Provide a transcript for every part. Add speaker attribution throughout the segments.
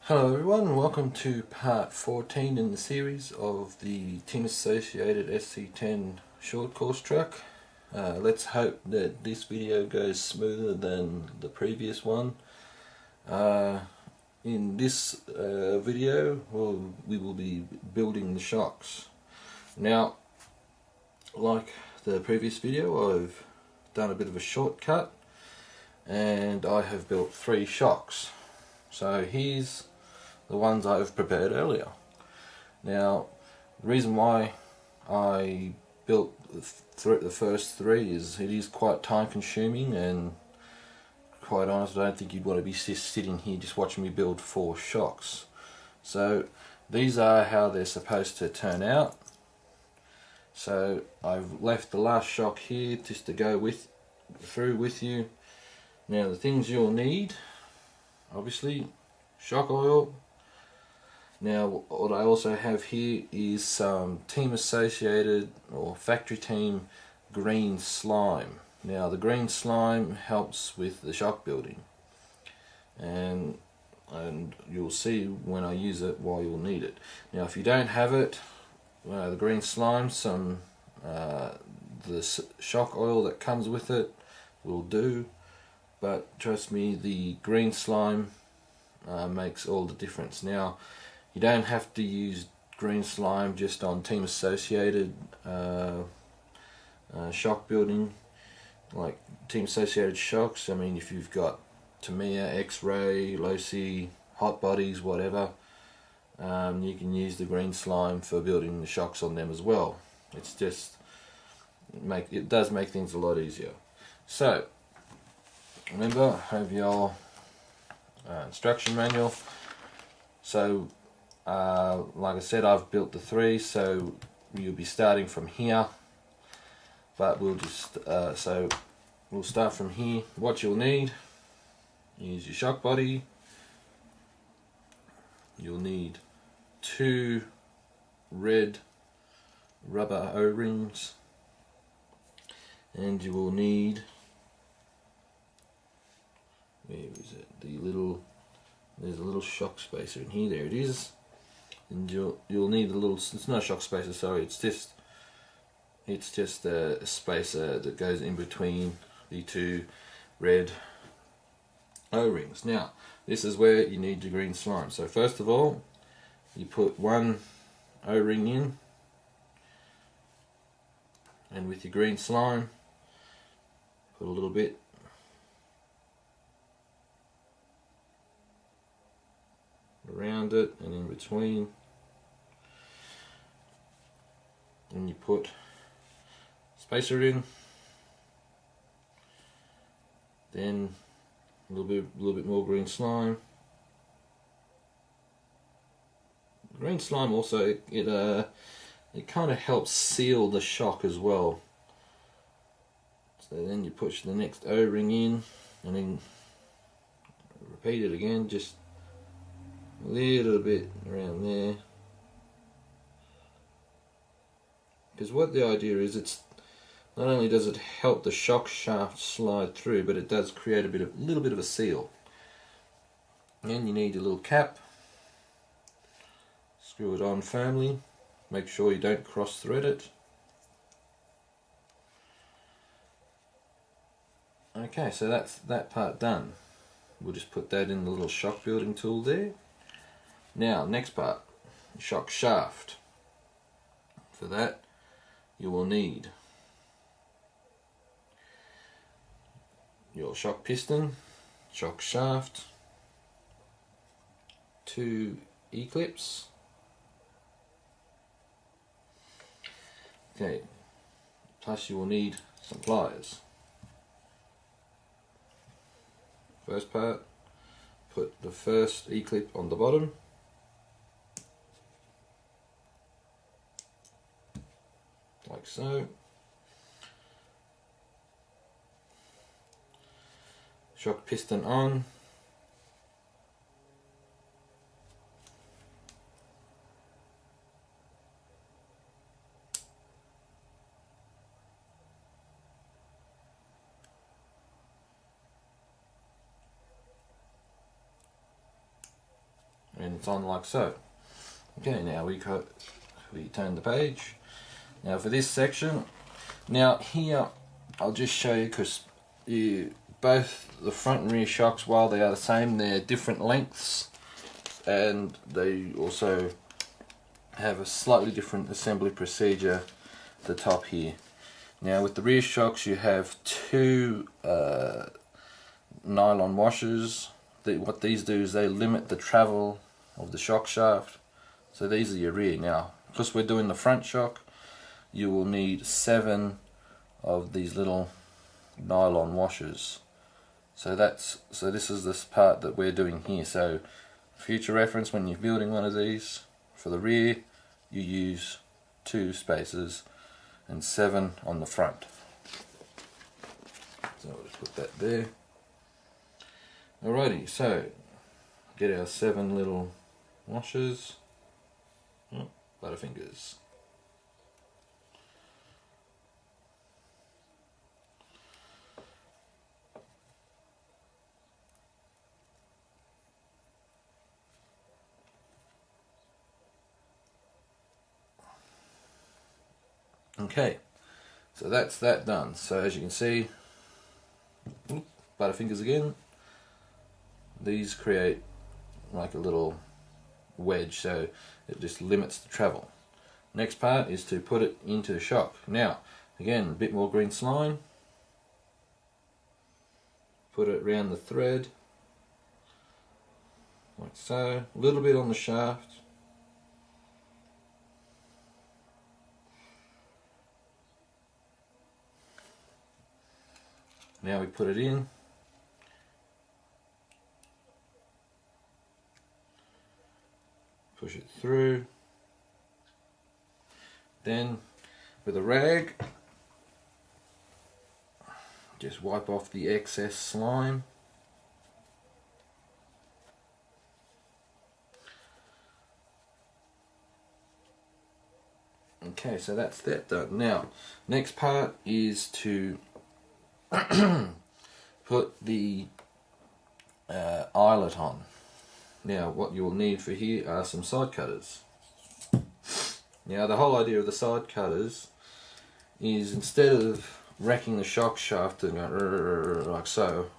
Speaker 1: Hello everyone, welcome to part 14 in the series of the Team Associated SC10 short course truck. Let's hope that this video goes smoother than the previous one. In this video we will be building the shocks. Now, like the previous video, I've done a bit of a shortcut and I have built 3 shocks. So here's the ones I've prepared earlier. Now, the reason why I built the first 3 is it is quite time consuming, and quite honest, I don't think you'd want to be sitting here just watching me build 4 shocks. So these are how they're supposed to turn out. So I've left the last shock here just to go through with you. Now, the things you'll need, obviously, shock oil. Now, what I also have here is some Team Associated or Factory Team green slime. Now, the green slime helps with the shock building, and you'll see when I use it why you'll need it. Now, if you don't have it, the green slime, the shock oil that comes with it will do, but trust me, the green slime makes all the difference. Now, you don't have to use green slime just on Team Associated shock building, like Team Associated shocks. I mean, if you've got Tamiya, X-Ray, Losi, hot bodies, whatever, you can use the green slime for building the shocks on them as well. It's just it does make things a lot easier. So remember, have your instruction manual. So like I said, I've built the 3, so you'll be starting from here, but we'll just we'll start from here. What you'll need is your shock body. You'll need 2 red rubber O-rings, and you will need, where is it, there's a little shock spacer in here. There it is. And you'll need a little, it's not a shock spacer, sorry, it's just a spacer that goes in between the 2 red O-rings. Now, this is where you need your green slime. So first of all, you put 1 O-ring in, and with your green slime, put a little bit around it and in between, and you put spacer in, then a little bit more green slime. Green slime also, it kind of helps seal the shock as well. So then you push the next O-ring in, and then repeat it again, just a little bit around there, because what the idea is, it's not only does it help the shock shaft slide through, but it does create a little bit of a seal. And you need your little cap. Screw it on firmly. Make sure you don't cross thread it. Okay, so that's that part done. We'll just put that in the little shock building tool there. Now, next part, shock shaft. For that, you will need your shock piston, shock shaft, 2 E-clips. Okay, plus you will need some pliers. First part, put the first E-clip on the bottom. Like so. Shock piston on. and it's on like so. Okay, now we turn the page. Now for this section, now here I'll just show you, because both the front and rear shocks, while they are the same, they're different lengths, and they also have a slightly different assembly procedure at the top here. Now with the rear shocks you have two nylon washers. What these do is they limit the travel of the shock shaft. So these are your rear. Now because we're doing the front shock, you will need 7 of these little nylon washers. So this is this part that we're doing here. So future reference, when you're building one of these, for the rear you use 2 spaces and 7 on the front. So I'll just put that there. Alrighty, so get our 7 little washers. Butterfingers. Okay, so that's that done. So as you can see, butterfingers again. These create like a little wedge, so it just limits the travel. Next part is to put it into the shock. Now, again, a bit more green slime. Put it around the thread, like so. A little bit on the shaft. Now we put it in. Push it through. Then with a rag, just wipe off the excess slime. Okay, so that's that done. Now, next part is to put the eyelet on. Now what you will need for here are some side cutters. Now the whole idea of the side cutters is, instead of wrecking the shock shaft and go like so,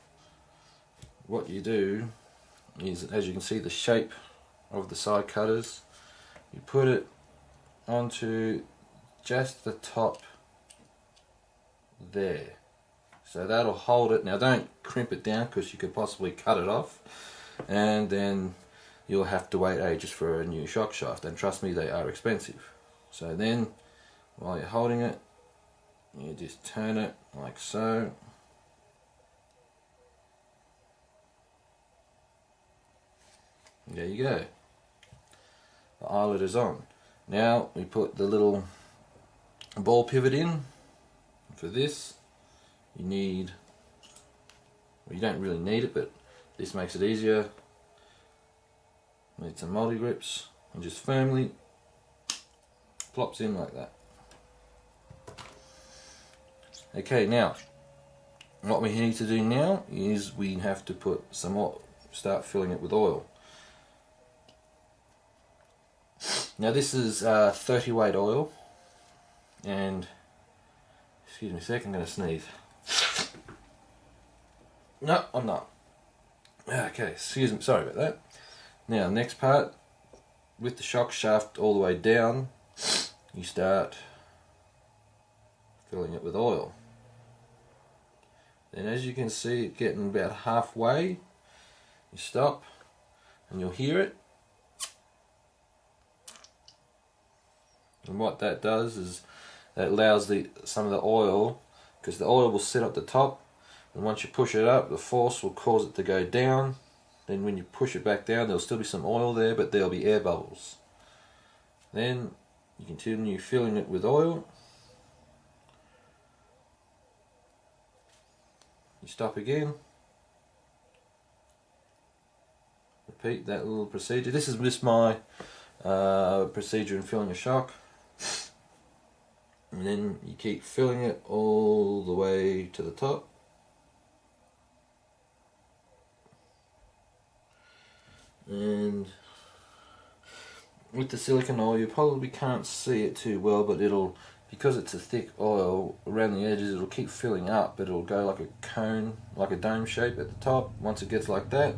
Speaker 1: what you do is, as you can see the shape of the side cutters, you put it onto just the top there. So that'll hold it. Now don't crimp it down, because you could possibly cut it off, and then you'll have to wait ages for a new shock shaft, and trust me, they are expensive. So then while you're holding it, you just turn it like so. There you go. The eyelet is on. Now we put the little ball pivot in. For this you need, well, you don't really need it, but this makes it easier. Need some multi grips, and just firmly plops in like that. Okay, now what we need to do now is we have to put some oil, start filling it with oil. Now this is 30 weight oil, and excuse me a sec, I'm going to sneeze. No, I'm not. Okay, excuse me, sorry about that. Now next part, with the shock shaft all the way down, you start filling it with oil. Then as you can see it getting about halfway, you stop and you'll hear it. And what that does is that allows some of the oil, because the oil will sit at the top, and once you push it up, the force will cause it to go down. Then when you push it back down, there'll still be some oil there, but there'll be air bubbles. Then you continue filling it with oil. You stop again. Repeat that little procedure. This is just my procedure in filling a shock. And then you keep filling it all the way to the top. And with the silicone oil, you probably can't see it too well, but it'll, because it's a thick oil around the edges, it'll keep filling up, but it'll go like a cone, like a dome shape at the top. Once it gets like that,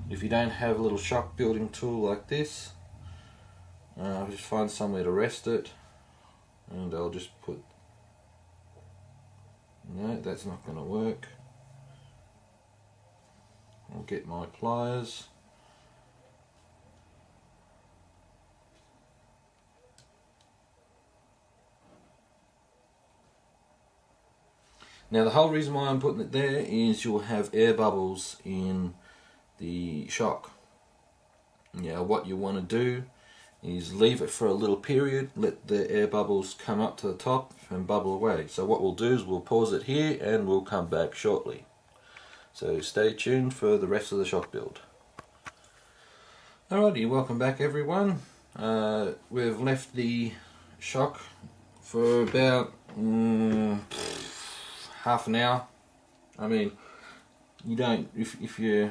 Speaker 1: if you don't have a little shock building tool like this, just find somewhere to rest it, and I'll just put, no, that's not going to work. I'll get my pliers. Now the whole reason why I'm putting it there is you'll have air bubbles in the shock. Now what you want to do is leave it for a little period, let the air bubbles come up to the top and bubble away. So what we'll do is we'll pause it here and we'll come back shortly. So stay tuned for the rest of the shock build. Alrighty, welcome back everyone. We've left the shock for about half an hour. I mean, you don't, if you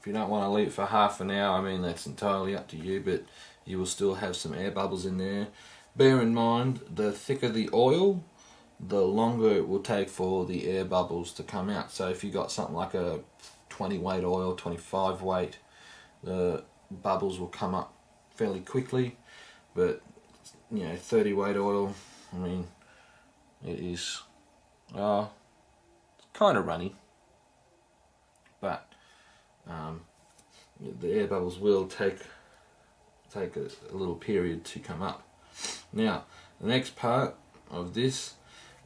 Speaker 1: don't want to leave it for half an hour, I mean, that's entirely up to you, but you will still have some air bubbles in there. Bear in mind, the thicker the oil, the longer it will take for the air bubbles to come out. So if you got something like a 20 weight oil, 25 weight, the bubbles will come up fairly quickly. But 30 weight oil, I mean, it is kind of runny, but the air bubbles will take a little period to come up. Now the next part of this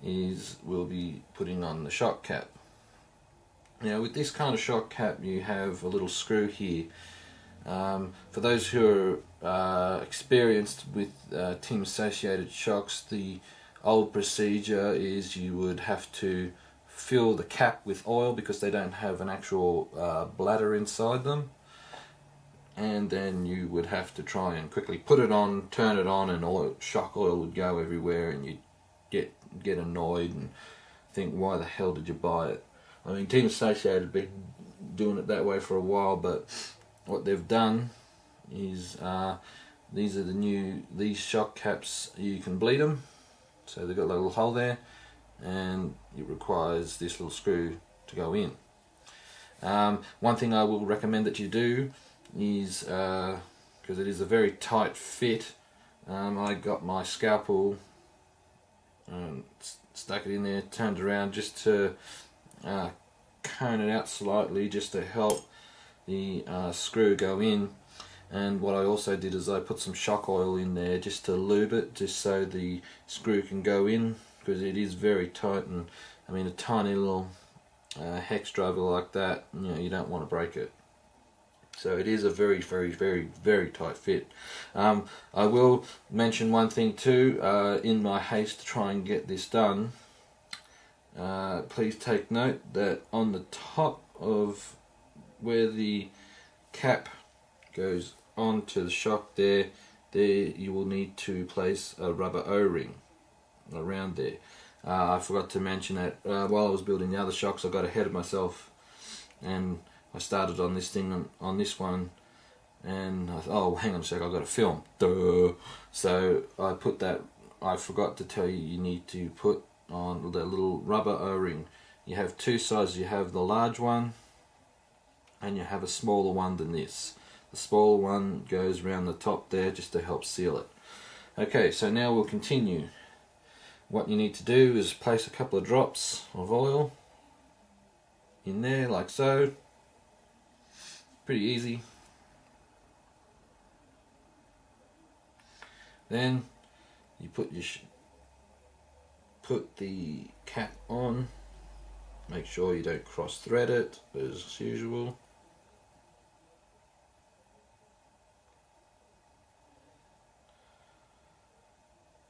Speaker 1: is we'll be putting on the shock cap. Now with this kind of shock cap, you have a little screw here. For those who are experienced with tin associated shocks, the old procedure is you would have to fill the cap with oil because they don't have an actual bladder inside them, and then you would have to try and quickly put it on, turn it on, and shock oil would go everywhere, and you'd get annoyed and think, why the hell did you buy it? I mean, Team Associated have been doing it that way for a while, but what they've done is these are these shock caps, you can bleed them, so they've got a little hole there, and it requires this little screw to go in. One thing I will recommend that you do is, because it is a very tight fit, I got my scalpel and stuck it in there, turned around just to cone it out slightly, just to help the screw go in. And what I also did is I put some shock oil in there just to lube it, just so the screw can go in, because it is very tight, and I mean a tiny little hex driver like that, you don't want to break it. So it is a very, very, very, very tight fit. I will mention one thing too, in my haste to try and get this done, please take note that on the top of where the cap goes onto the shock there you will need to place a rubber O-ring around there. I forgot to mention that while I was building the other shocks, I got ahead of myself and I started on this thing, on this one, and I thought, oh, hang on a sec, I've got to film. Duh. So I put that, I forgot to tell you, you need to put on the little rubber O-ring. You have two sizes, you have the large one and you have a smaller one than this. The smaller one goes around the top there just to help seal it. Okay, so now we'll continue. What you need to do is place a couple of drops of oil in there like so. Pretty easy. Then you put the cap on. Make sure you don't cross thread it as usual.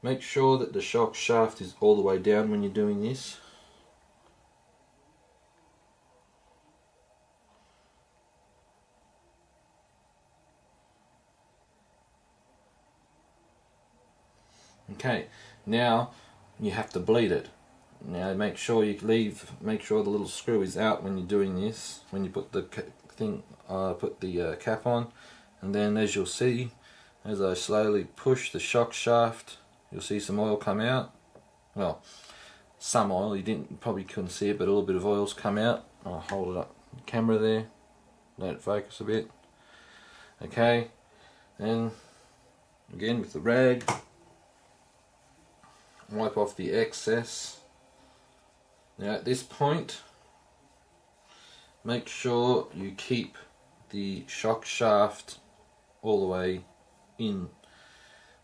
Speaker 1: Make sure that the shock shaft is all the way down when you're doing this. Okay, now you have to bleed it. Now make sure you make sure the little screw is out when you're doing this, when you put the cap on, and then as you'll see, As I slowly push the shock shaft, you'll see some oil come out. Well, some oil, probably couldn't see it, but a little bit of oil's come out. I'll hold it up, camera there, let it focus a bit. Okay, and again with the rag, wipe off the excess. Now at this point, make sure you keep the shock shaft all the way in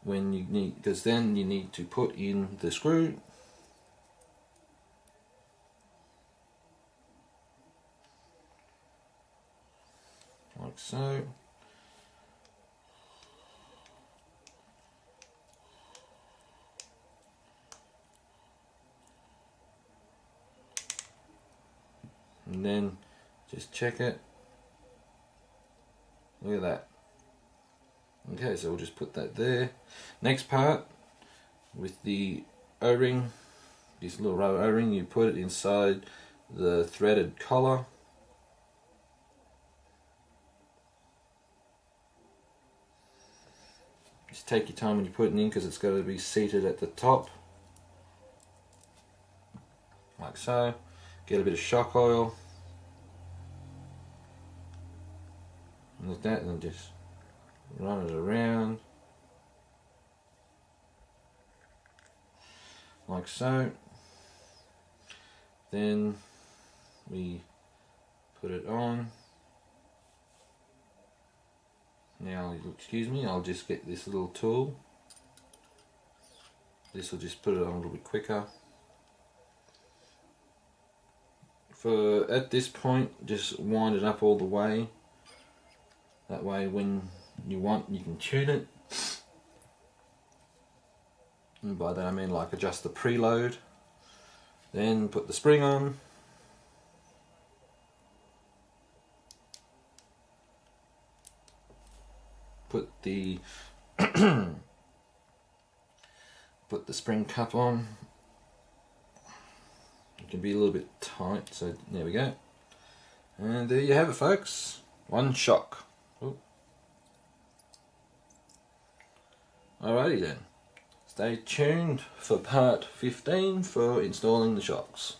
Speaker 1: when you need, because then you need to put in the screw. Like so. And then just check it. Look at that. Okay, so we'll just put that there. Next part, with the O-ring, this little rubber O-ring, you put it inside the threaded collar. Just take your time when you put it in, because it's got to be seated at the top. Like so. Get a bit of shock oil. And with that, and just run it around. Like so. Then we put it on. Now, excuse me, I'll just get this little tool. This will just put it on a little bit quicker. At this point, just wind it up all the way. That way when you want, you can tune it. And by that I mean like adjust the preload. Then put the spring on. Put the put the spring cup on. It can be a little bit tight, so there we go. And there you have it, folks. One shock. Ooh. Alrighty then. Stay tuned for part 15 for installing the shocks.